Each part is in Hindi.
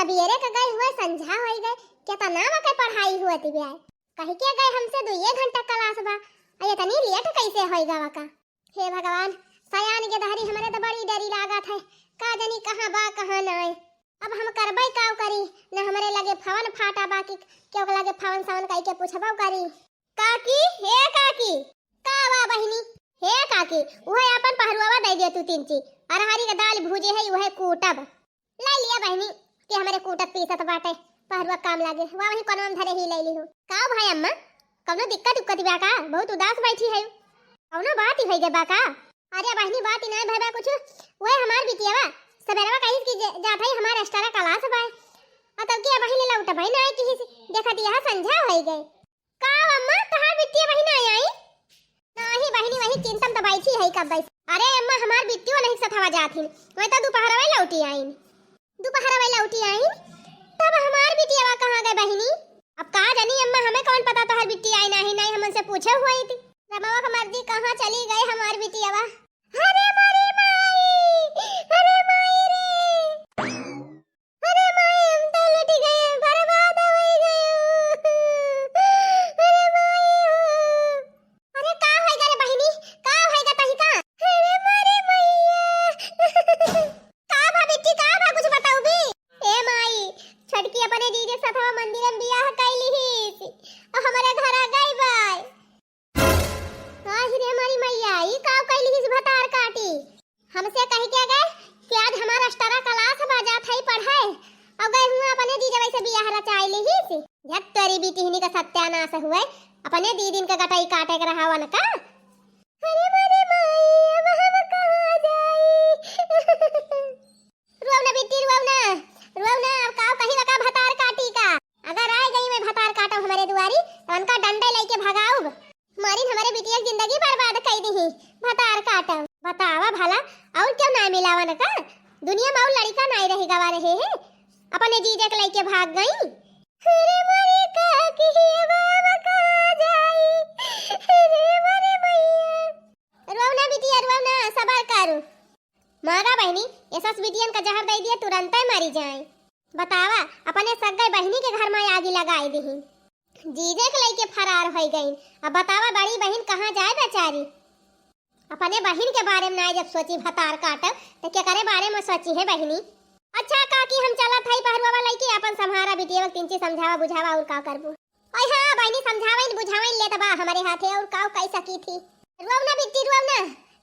सवेरे का गए हुए संझा हो गए कितना वके पढ़ाई हुआ थी ब्याह कहीं के गए हमसे 2 घंटा क्लास बा अये तनी लेट कैसे होएगा वका। हे भगवान सयान के धरी हमरे तो बड़ी डरी लागत है का जानी कहां बा कहां नहीं। अब हम करबै काव करी न हमरे लगे फवन फाटा बाकी क्यों लगे फवन सावन कई के पूछबो करी। काकी हे काकी का बा बहिनी हे काकी ओहे अपन पहरुआ दे दे तू 3 चीज अरहरी के दाल भूजे है ओहे कूटब ले लिया बहिनी कि हमरे कूटत पीसत बाटे पहरुआ काम लागे वा वही कोनो में धरे ही ले ली हो। का भाई अम्मा कौनो दिक्कत बा का बहुत उदास बैठी है कौनो बात ही है बा का। अरे बहिनी बात ही ना भाई कुछ ओए हमार बिटियावा सबेरवा कहीं की जात है हमार एक्स्ट्रा क्लास बा और तब के बहिनी लौट भाई ना कि देखत यहां संझा हो गए। का अम्मा तहार बिटिया बहिनी आई नहीं बहिनी वही चिंतन तो बैठी है कब बैठ। अरे अम्मा हमार बिटियो नहीं सथवा जाथिन मैं तो दोपहर में लौटी आई तब हमार बिटिया कहां गए बहिनी। अब का जानी अम्मा हमें कौन पता तो हर बिटिया आई नहीं हम उनसे पूछे हुई थी रमावा का मर्जी कहां चली गए हमार बिटिया। अरे मारी माई अरे माई रे अरे माई हम तो लुट गए बर्बाद हो गए। अरे माई अरे का होएगा रे बहिनी का होएगा तही का अरे मारी मैया का भा बेटी का भा कुछ बताओ भी। ए माई छटकी अपने जीजे सथवा मंदिर में बियाह कैली ही और हमारे घर आ गई बाय। रे हमारी मैया ई का कैली ही भतार काटी हमसे कह के गए कि आज हमारा स्टारा क्लास बाजा था पढ़ाए और गए हुआ अपने जीजे वैसे बियाह रचाइली ही सी जब तेरी बेटी हिनी का सत्यानाश हुए अपने दीदी का गटाई काटे के रहावन का। अरे मारे माई अब हम कहां जाई रुवना बेटी रुवना अब का कहीं का भतार काटी का अगर आ गई मैं भतार काटा हमारे दुआरी तो उनका डंडे लेके भगाऊब मारी हमारे बिटिया की जिंदगी बर्बाद कर दी भतार काटा बतावा भला और क्यों ना मिलावन का दुनिया में और लड़का नहीं रही गवा रहे हैं अपने जीजे के लेके भाग गई। अरे मारे काकी बाबा कहां जाई अरे मारे मैया रोना बिटिया रोना सबर करो मारा बहनी ऐसा बिटियन का जहर दे दिया तुरंत ही मरी जाए। बतावा अपने सगाई बहनी के घर में आग लगाई दी जीजे के लेके फरार हो गई। अब बतावा बड़ी बहन कहाँ जाए बेचारी अपने बहन के बारे में ना जब सोची भतार काटब तो क्या करे बारे में सोची है बहनी। अच्छा काकी हम चला था पहरुआ वाला के अपन संहारा बिटिया 3 चीज समझावा बुझावा और का करबू। ओए हां बहनी समझावा बुझावा ले तबा हमारे हाथे और का कैसा की थी रुवना बिट्टी रुवना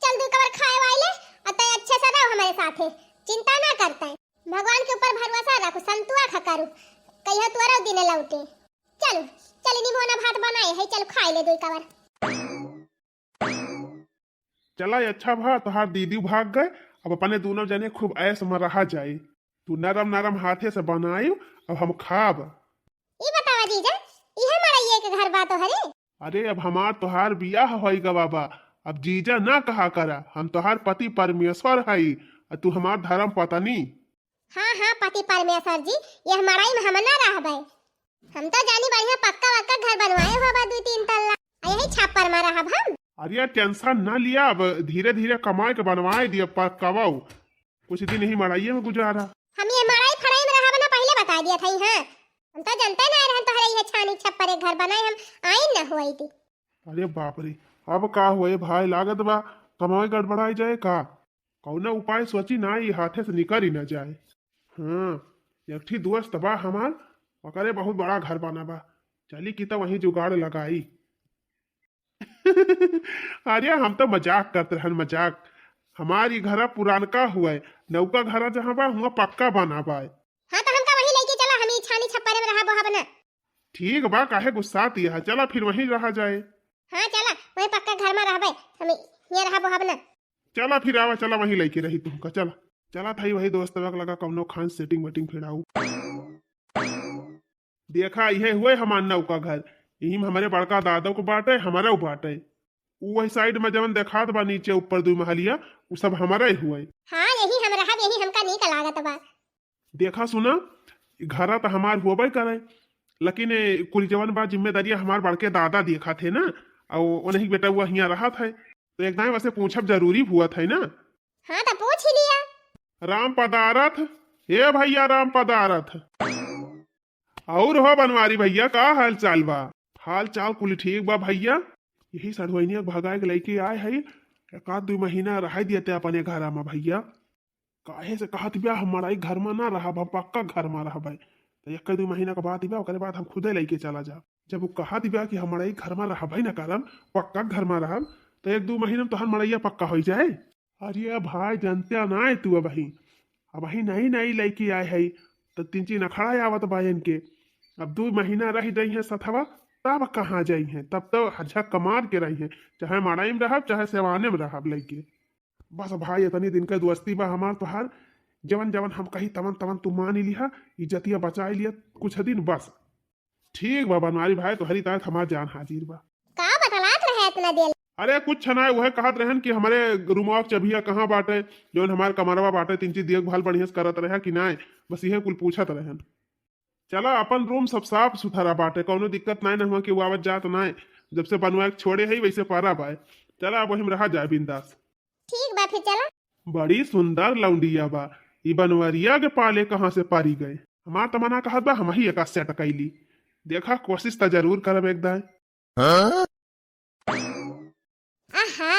चल दू कवर खाए वाले अतः अच्छे से रहो हमारे साथे चिंता ना करता है भगवान के ऊपर भरोसा रखो संतुआ खा करो कहियो तोरा दिन लौटे। चलो चल निमोना भात बनाए है चल खाए ले दो कवर। चला अच्छा भा तोहार दीदी भाग गए अब अपने दोनों जने खूब ऐश में रहा जाए तू नरम नरम हाथे से बनाई अब हम खाब। ई बतावा जीजा इहे मड़ाइए के घर बात हरे। अरे अब हमार तोहार बियाह होइगा बाबा अब जीजा ना कहा करा हम तोहार पति परमेश्वर हई और तू हमार धर्म पत्नी। हाँ पति परमेश्वर जी ये मड़ाई में हम ना रहबे हम तो जानी बढ़िया पक्का घर बनवाए हो बा 2-3 तल्ला यही छप्पर में रहब हम। अरे टेंशन ना लिया अब धीरे धीरे कमाए के बनवाए दिया पक्कावाओ कुछ दिन ही मड़ाइए में गुजारा। हम ये मड़ाई फड़ाई में रहब ना पहले बता दिया था हां हम तो जानते ना रहन तो हरे ये छानी छप्पर एक घर बनाए हम आई ना होई थी। अरे बाप रे अब का होए भाई लागत बा कमाई गड़बड़ाई जाए का कौना उपाय सोची ना ये हाथे से निकल ही ना जाए। हाँ एक ठीक दोस्त बा हमार ओकरे बहुत बड़ा घर बना बा चली की तो वही जुगाड़ लगाई। अरे हम तो मजाक करते रहन मजाक हमारी घर पुरानका हुआ है नौका घर जहाँ बा हुआ पक्का बना बा। हाँ तो हमका वही लेके चला हम छानी छप्पर में रहा बहा बना। ठीक बा काहे गुस्सा दिया चला फिर वहीं रहा जाए। हाँ चला वही पक्का घर में रहबे हम ये रहा बहा बना। चला फिर आवा चला वहीं लेके रही तुमका चला चला था वही दोस्त लगा कौनो खान सेटिंग वेटिंग फिराऊ। देखा ये हुए हमार नौका घर यही में हमारे बड़का दादा को बांटे हमारा बांटे वही साइड में जवन देखात बा नीचे ऊपर 2 महलिया वो सब हमारा ही हुआ। हाँ यही हम रहा यही हमका नहीं का लागत बा। देखा सुना घर तो हमार हुआ करे लेकिन कुल जवन बा जिम्मेदारियां हमार बड़के दादा देखा थे ना और उन्हीं बेटा हुआ यहाँ रहा था तो एकदम वैसे पूछब जरूरी हुआ था ना। हाँ तो पूछ ही लिया। राम पदारथ ए भैया राम पदारथ। और हो बनवारी भैया का हाल चाल बा? हाल चाल कुल ठीक बा भैया। यही सड़वैनिया भगाए के लेके आए है। एक आध 2 महीना रह दिए अपने घर में भैया। काहे से कहत बिया हमारा ही घर में ना रहा, पक्का घर में रह। तो 1-2 महीना के बाद दिबा, ओकरे बाद हम खुदे लेके चला जा। जब वो कहा दिबा कि हमारा ही घर में रह ना करम, पक्का घर में रह, तो 1-2 महीना में तो मड़ैया पक्का हो जाए। अरे भाई जानते ना है तू अब ही नहीं नहीं लेके आए है, तो 3 अखाड़ा आवत बा इनके। अब 2 महीना रह गई है सथवा, तब कहाँ जाई है? तब तो झक कमार के रही है, चाहे मड़ाई में रह चाहे सेवाने में रह लेके। बस भाई इतनी दिन का दोस्ती बा हमार तोहार। जवन जवन हम कही तवन तवन तू मान लिहा, इज्जतिया बचा लिया कुछ दिन बस। ठीक बा बनवारी भाई, तो हरी तरह हमार जान हाजिर बा। का बतलात रहे इतना देर? अरे कुछ ना, वह कहत रहन कि हमारे रूमवा चबिया कहाँ बाटे, जो हमारे कमरवा बाटे, 3 चीज देखभाल बढ़िया से करत रहे कि ना, बस यह कुल पूछत रहन। चला अपन रूम सब साफ सुथरा बाटे, कोनो दिक्कत नहीं हुआ कि वो आवत जात ना। जब से बनवा छोड़े है वैसे पारा बाय। चला अब वही रहा जाए बिंदास। ठीक बा फिर चला। बड़ी सुंदर लौंडिया बा, ई बनवरिया के पाले कहाँ से पारी गए। हमार तमन्ना कहत बा हम ही एक सेट कैली। देखा कोशिश तो जरूर करब एक दाए। आहा,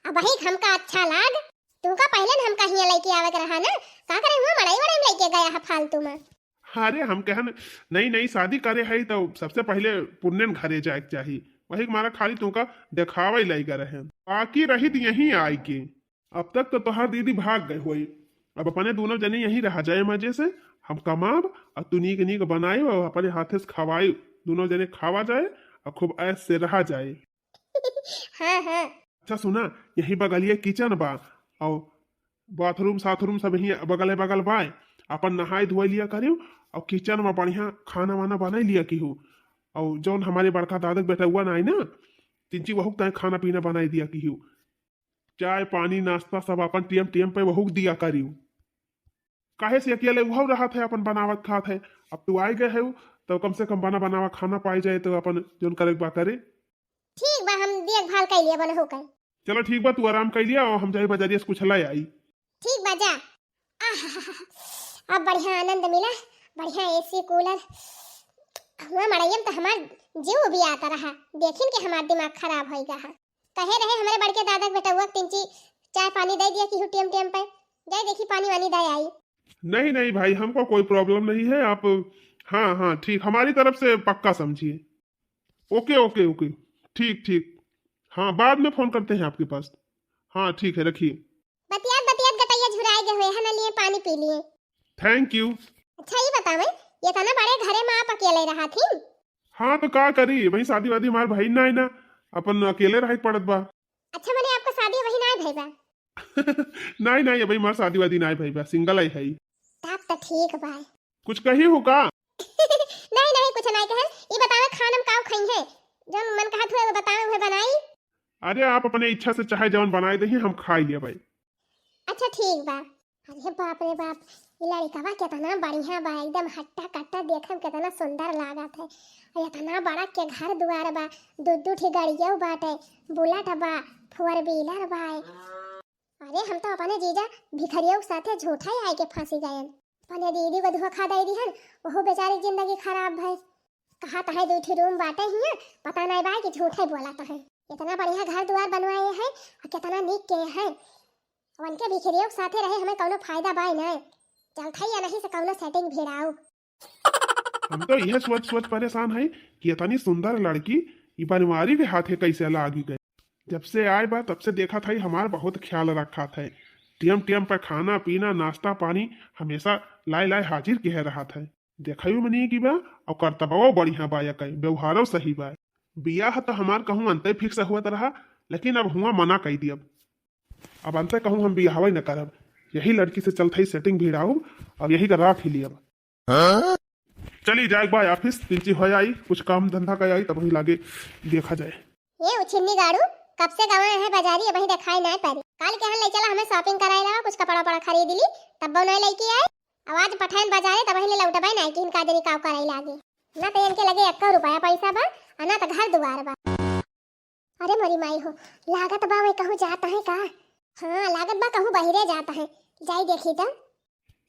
अब ही हमका अच्छा लाग। तुमका पहले हमका हिया लेके आवे के रहा ना, का करे हुआ मड़ाई वड़ाई में लेके गया है फालतू में। अरे हम कहन नहीं नहीं शादी करे है तो सबसे पहले पुण्यन घरे जाए चाहिए। वही हमारा खाली तुमका देखावे लगा रहे, बाकी रही यहीं आई के। अब तक तो तोहार दीदी भाग गए हुई, अब अपने दोनों जने यहीं रह जाए मजे से। हम कमाब और तू नीक नीक बनाई और अपने हाथे से खवाई, दोनों जने खावा जाए और खूब ऐस से रहा जाए। हाँ हाँ। अच्छा सुना, यही बगलिए किचन बा और बाथरूम साथरूम सब यही बगल बगल बाय। अपन नहाई धोई लिया करियो और किचन में बढ़िया खाना वाना बना लिया की हो। और जौन हमारे बड़का दादा बेटा हुआ ना है ना, 3 वहू तय खाना पीना बनाई दिया की हो। चाय पानी नाश्ता सब अपन टीएम टीएम पे वहू दिया करियो। काहे से अकेले वह रहा था अपन बनावत खात है। अब तू आए गए है तो कम से कम बना बनावा खाना पाई जाए तो अपन जोन करे बा करे। ठीक बा, हम देखभाल कर लिया बना होकर। चलो ठीक बा, तू आराम कर लिया और हम जाए बाजारिया से कुछ लाई आई। ठीक बा जा। अब बढ़िया आनंद मिला, बढ़िया एसी कूलर। हुआ मड़ैयम तो हमार जीव भी आता रहा, देखिन के हमार दिमाग खराब हो गया। कहे रहे हमारे बड़के दादा बेटा हुआ 3 चाय पानी दे दिया कि टीएम टीएम पे जाए देखी पानी वानी दे आई। नहीं नहीं भाई, हमको कोई प्रॉब्लम नहीं है। आप हाँ हाँ ठीक, हमारी तरफ से पक्का समझिए। ओके ओके ओके, ठीक ठीक। हाँ बाद में फोन करते हैं आपके पास। हाँ ठीक है, रखिए। बतियात बतियात गटैया झुराए गए हुए हैं ना, लिए पानी पी लिए। Thank you. अच्छा ये बतावे, ये तना बड़े घरे में आप अकेले रहा थी? हाँ तो का करी, वही शादी वादी हमारे भाई ना है ना, अपन अकेले रह पड़त बा। अच्छा मैंने आपको शादी वही ना भेजा? नहीं नहीं भाई, हमारे शादी वादी ना भाई, सिंगल ही है। तब तो ठीक बा। कुछ कही हो का? नहीं नहीं कुछ नहीं कहे। ये बतावे खाना में का खाई है, जो मन कहत हुए वो बतावे हुए बनाई। अरे आप अपने इच्छा से चाहे जवन बनाए दही, हम खाई लिया भाई। अच्छा ठीक बा। अरे बाप रे बाप, ये लड़का कितना बढ़िया बा, एकदम हट्टा कट्टा, देखे में कितना सुंदर लागत है। और इतना बड़ा के घर द्वार बा, 2-2 ठे गाड़िया बाटे, बुलेट बा, 4 व्हीलर बा। अरे हम तो अपने जीजा भिखरियों के साथे झूठा ही आए के फांसी गए। अपने दीदी को धोखा दे दिहन, वो बेचारी जिंदगी खराब भई। कहा तो है 2 ठे रूम बाटे हिया, पता नहीं बा कि झूठा बोला तो है। इतना बढ़िया घर द्वार बनवाए हैं और कितना नीक के हैं। उनके भिखरियों के साथे रहे हमें कोनो फायदा बाई नहीं, चलता या नहीं से कोनो सेटिंग भिड़ाओ। हम तो यह सोच परेशान है कि इतनी सुंदर लड़की ये बनवारी के हाथे कैसे लागी गई। जब से आए बा तब से देखा था हमारा बहुत ख्याल रखा था। टीएम टीएम पर खाना पीना नाश्ता पानी हमेशा लाए लाए हाजिर के रहा था। देखा मनी की बा और कर्तव्य बढ़िया बा, या कहीं व्यवहारों सही बा। बियाह तो हमार कहूँ अंत फिक्स हुआ रहा, लेकिन अब हुआ मना कही दी। अब अंत कहूँ हम बियाह न करब, यही लड़की से चलते ही सेटिंग भिड़ाऊ और यही का राख ही लिया। चली जाए बाय ऑफिस, 3 हो जाई, कुछ काम धंधा का आई तब वही लागे देखा जाए। ये उछिन्नी गाड़ू कब से गवा है बाजारी, वही दिखाई नहीं पारी। काल के ले चला हमें शॉपिंग कराई लगा, कुछ कपड़ा पड़ा खरीद ली, तब वो नहीं लेके आए। आवाज पठान बाजारे तब वही लौटबाई नहीं कि इनका देरी काव कराई लागे ना, तो इनके लगे 1 रुपया पैसा बा और ना तो घर दुआर बा। अरे मोरी माई हो, लागत बा वही कहूँ जाता है का? हाँ लागत बा कहूँ बहिरे जाता है, जाई देखी तो।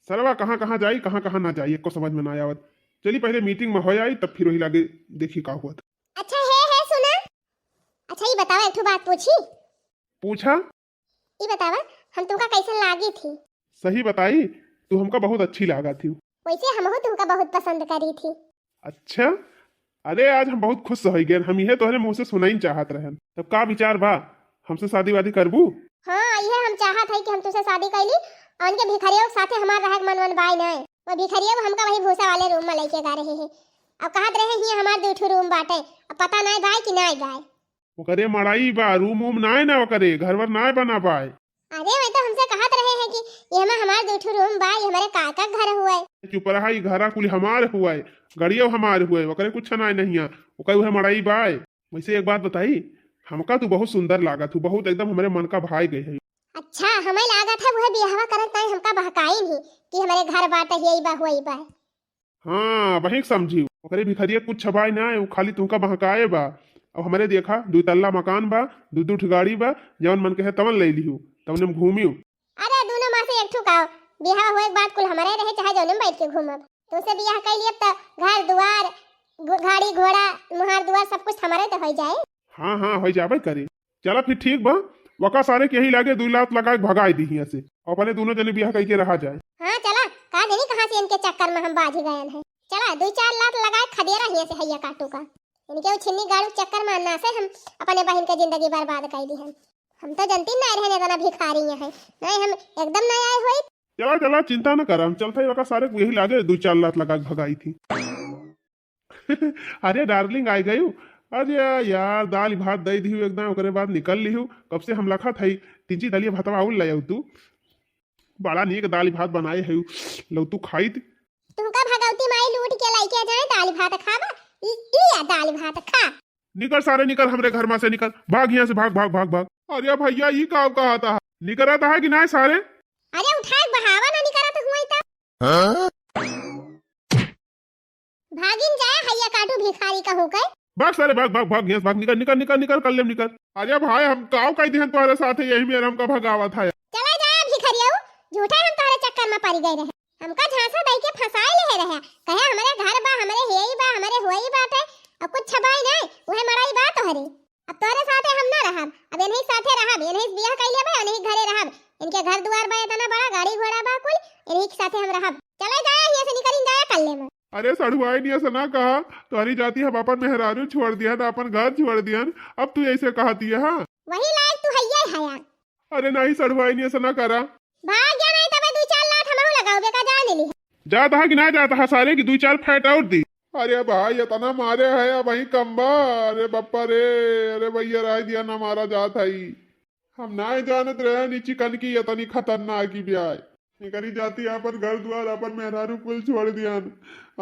सरवा कहाँ कहाँ जाई कहाँ कहाँ ना जाई, एको समझ में ना आवत। चली पहले मीटिंग में हो आई तब फिर वही लागे देखी का हुआ। अच्छा है सुना। अच्छा ये बतावा एक ठो बात पूछी। पूछा। ये बतावा हम तुमका कैसन लागी थी। सही बताई, तू हमका बहुत अच्छी लागा थी। वैसे हमहू तुमका बहुत पसंद करी थी। अच्छा, अरे आज हम बहुत खुश हो गए, हम यह तोहरे मुंह से सुना ही चाहत रहे। तब का विचार बा, हमसे शादी वादी करबू? हाँ ये हम चाहत है कि हम तुझसे शादी कैली और उनके भिखरियों के साथे हमार रहे मन बाई नहीं। वो भिखरियों हमका वही भूसा वाले रूम में लेके गा रहे हैं। अब कहत रहे ही हमार दो ठो रूम बाटे, अब पता नहीं गाय कि नहीं गाय। ओकरे मड़ाई बा, रूम वूम नाय ना ओकरे घर वर नाय बना पाए। अरे मैं तो हमसे कहत रहे हैं कि ये हमार दो ठो रूम बा, ये हमारे काका का घर हुआ है। चुप रहा, ई घरा कुल हमार हुआ है, गड़ियो हमार हुए, ओकरे कुछ नाय नहीं है, ओकरे उहे मड़ाई बाय। वैसे एक बात बताई, हमका तू बहुत सुंदर लागा, तू बहुत एकदम हमारे मन का भाई गई है। अच्छा हमें लागत है वह बियाह करत नहीं हमका बहकाई नहीं कि हमारे घर बाटे यही बा हुई बा। हाँ वही समझी, ओकरे भिखरिया कुछ छबाई ना है, वो खाली तुमका बहकाए बा। अब हमारे देखा 2 तल्ला मकान बा, 2 गाड़ी बा, जवन मन के है तवन ले लिहू, तवने में घूमियो। अरे दोनों मां से एक ठुकाओ, बियाह होए के बाद कुल हमारे रहे चाहे जौन में बैठ के घूमब। तुमसे बियाह कर लिए तो घर द्वार गाड़ी घोड़ा मुहार द्वार सब कुछ हमारे तो हो जाए। हाँ हाँ हो जाबे करे। चला फिर ठीक बा, वका सारे के यही लागे 2 लाख लगा के भगाई दी हियां से, और अपने दोनों जने बियाह करके रहा जाए। हाँ चला, का देनी कहां से इनके चक्कर में हम बाज गए हैं। चला 2-4 लाख लगाए खदेरा हियां से हैया काटू का, इनके छिन्नी गाड़ू चक्कर मारना से हम अपने बहन की जिंदगी बर्बाद कर दी। हम तो जनती नहीं रहने देना भिखारी है, नहीं हम एकदम नहीं आए हुए। चला चला चिंता न कर, हम चलते वका सारे को यही लागे 2-4 लाख लगा के भगाई थी। अरे डार्लिंग आ गई। अरे यार दाल भात दई दी एकदम, ओकरे बाद निकल ली हूँ। कब से हम लखा था 3 दलिया भातवा आउल ले तू, बड़ा नीक दाल भात बनाए है लो, तू खाई तुमका भगवती माई लूट के लाइके जाए दाल भात खाबा। इया दाल भात खा। निकल सारे निकल, हमरे घर में से निकल, भाग यहाँ से, भाग भाग भाग भाग। अरे भैया ये का कहा था, निकल आता है कि ना सारे? अरे उठा बहावा ना निकला तो हुआ था। भागिन जाए हैया काटू भिखारी का होकर। भाग सारे भाग भाग भाग, यहाँ भाग, निकल निकल निकल निकल कर ले निकल। अरे भाई हम काव कई दिन तुम्हारे साथ है, यही मेरा हमका भगावा था। चला जाए भिखारियाऊ, झूठा हम तुम्हारे चक्कर में पड़ गए रहे। हमका झांसा दई के फसाए ले रहे, कहे हमारे घर बा, हमारे हेई बा, हमारे होई बात है, अब कुछ छबाई नहीं, वहे मराई बात तोहरी। अब तोरे साथे हम ना रहब, अब इन्हीं साथे रहब, इन्हीं बियाह कर लेबे, इन्हीं घरे रहब। इनके घर द्वार बा इतना बड़ा, गाड़ी घोड़ा बा कुल, इन्हीं के साथे हम रहब। चले जाए यहाँ से, निकल जाए कर ले। अरे सड़ुआई नहीं ऐसा ना कहा, तुम्हारी जाती हम अपन मेहरारू छोड़ दिया ना, अपन घर छोड़ दिया, अब तू ऐसे कहती है? हाँ वही लायक तू हैया है यार। अरे नहीं सड़ुआई नहीं ऐसा ना करा, भाग गया नहीं तबे 2-4 लाख हमहू लगाओ बेका जान ली। जाता है कि ना जाता है, सारे की 2-4 फैट आउट दी। अरे भाई इतना मारे है वही कम्बा, अरे बप्पा रे, अरे भैया राय दिया ना मारा जात है। हम ना जानत रहे नीची कन की इतनी खतरनाक की ब्याह निकली जाती, अपन घर द्वार अपन मेहरारू कुल छोड़ दिया,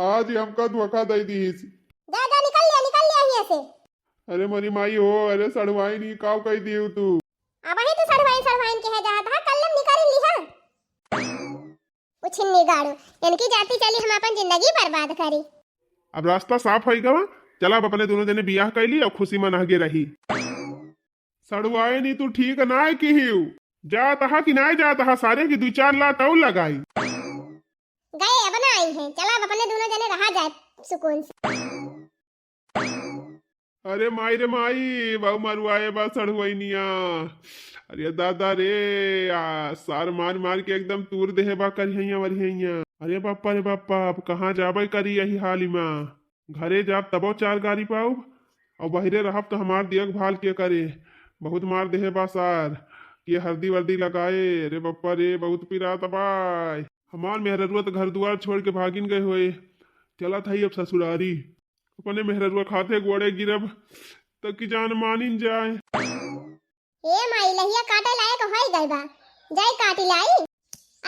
आज ही हमका धोखा दे दी। जा जा निकल लिया यहाँ से। अरे मरी माई हो, अरे सड़वाई नहीं काव कही दी तू। अब ही तो सड़वाइन के है जाता है, कल निकाल लिहा। उछिन्नी गाड़ू, इनकी जाती चली हम अपन जिंदगी बर्बाद करी। अब रास्ता साफ हो गवा, चला अब अपने दोनों जने बियाह कर ली और खुशी मनागे रही। सड़वाए नहीं तू ठीक ना है कि जाता है कि ना जाता है, सारे की 2-4 लाख और लगाई गए अब ना आई है। चला अब अपने दोनों जने रहा जाए सुकून से। अरे माई रे माई, बहु मरुआए बा सड़ुआइनिया, अरे दादा रे, सार मार मार के एकदम तूर देहे बा करिया वरिया। अरे बापा रे बापा, अब कहाँ जाबे करी यही हाल में, घरे जाब तबो 4 गाड़ी पाऊ, और बहरे रहब तो हमार देखभाल के करे, बहुत मार देहे बा सार, ये हल्दी वर्दी लगाए। अरे बप्पा रे, बहुत पीरा तबाय, हमार मेहररुआ तो घर द्वार छोड़ के भागिन गए हुए, चला था अब ससुरारी, अपने मेहररुआ खाते गोड़े गिरब तक की जान मानिन जाए। ए माई लहिया काटे लायक होई गई बा, जाई काटी लाई।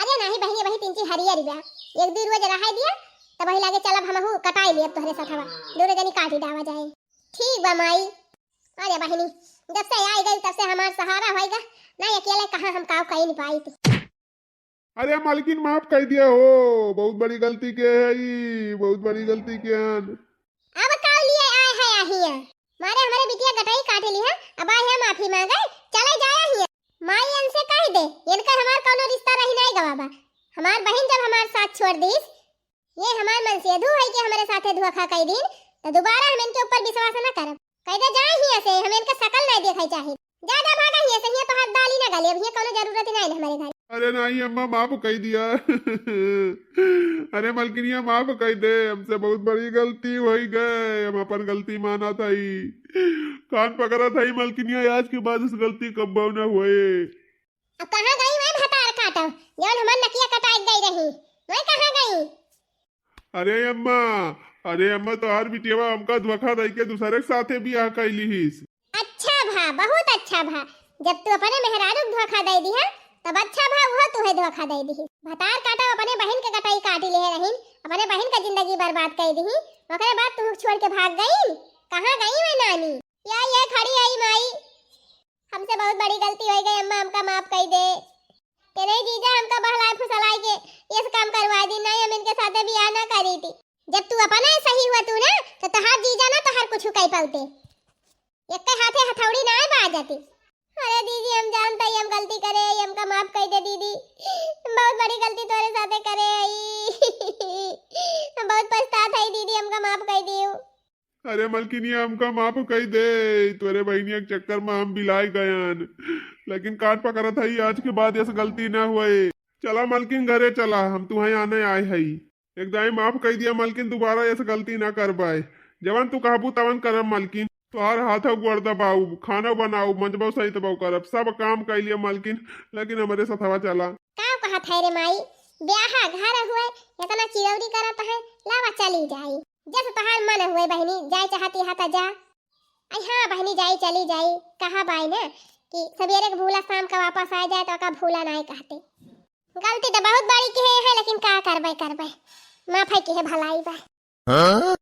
अरे नहीं बहिनी वही 3 हरियर बा, 1-2 रोज रहा दिया तब वही लागे चलब हमहू कटाई लिए तोहरे साथवा, दोनों जनी काटी डावा जाए। ठीक बा माई। अरे बहिनी जब से आई गई तब से हमार सहारा होएगा, नहीं अकेले कहां हम काव कहीं नहीं पाई थी। अरे मालकिन माफ कर दिया हो, बहुत बड़ी गलती के है ये, बहुत बड़ी गलती के है। अब काव लिए आए है आहिया, मारे हमारे बिटिया गटाई काटे ली है, अब आए है माफी मांगे, चले जाया हिया। माई इनसे कह दे इनका हमार कोनो रिश्ता रही नहीं गवाबा, हमार हमार बहन जब हमार साथ छोड़ दीस, ये हमार मन से अधू है कि हमारे साथे धोखा कई दिन, तो दोबारा हम इनके ऊपर विश्वास न करब। कह दे जाए ही ऐसे, हम इनका शकल नहीं देखै चाहे। ज्यादा भागा ही ऐसे, ये तो हाथ डाली ना गले, अब ये कोनो जरूरत ही नहीं हमारे घर। अरे नहीं अम्मा, माफ कह दिया। अरे मलकिनिया माफ कह दे, हमसे बहुत बड़ी गलती हो गई, हम अपन गलती माना था ही, कान पकड़ा था ही मलकिनिया, आज के बाद इस गलती कब न हुए। अब कहां गई मैं भतार काटो, जौन हमर नकिया कटाई गई रही, मैं कहां गई? अरे अम्मा तो हर बिटिया हमका धोखा दे के दूसरे के साथे बियाह कैली हिस। अच्छा भा, बहुत अच्छा भा, जब तू अपने मेहरारू को धोखा दे दी है, तब अच्छा भा वो तुहे धोखा दे दी। भतार काटा अपने बहन के कटाई काटी ले रही, अपने बहन का जिंदगी बर्बाद कर दी, ओकरे बाद तू छोड़ के भाग गई। कहां गई मैं नानी? या ये खड़ी आई माई, हमसे बहुत बड़ी गलती हो गई अम्मा, हमका माफ कर दे। के नहीं जीजा, हमका बहलाए फुसलाए के ये काम करवा दी, नहीं हम इनके साथे बियाह ना करी थी। जब तू अपना सही हुआ तू ना, तो तहार जीजा ना तहार कुछ कह पाते, एक के हाथे हथौड़ी ना बा जाती। अरे दीदी हम जानते ही हम गलती करे, हमका माफ कर दे दीदी, बहुत बड़ी गलती तोरे साथे करे आई। हम बहुत पछतात है दीदी, हमका माफ कर दियो। अरे मलकिनिया हमका माफ कह दे, तोरे बहनिया के चक्कर में हम बिलाई गयन, लेकिन काट पकड़ा था ही, आज के बाद ऐसा गलती ना हुए। चला मलकिन घरे चला, हम तुम्हें आने आए हई, एकदम माफ कह दिया मलकिन, दोबारा ऐसा गलती ना कर पाए। जवन तू कहबू तवन करब मलकिन, तोहार हाथ गोड़ दबाऊ, खाना बनाऊ, मंजबो सही तबाऊ करब, सब काम कर लिया मलकिन, लेकिन हमारे सथवा चला। का कहा था रे माई, ब्याह घर हुए इतना चिरौरी करत है, लावा चली जाई, जैसे तहार मन हुए बहनी, जाए चाहती है तो जा। आई हाँ बहनी जाई चली जाई, कहा बाई ना कि सवेरे के भूला शाम का वापस आ जाए, तो का भूला नहीं कहते। गलती तो बहुत बड़ी की है, लेकिन का करबे माफ है की है भलाई बा।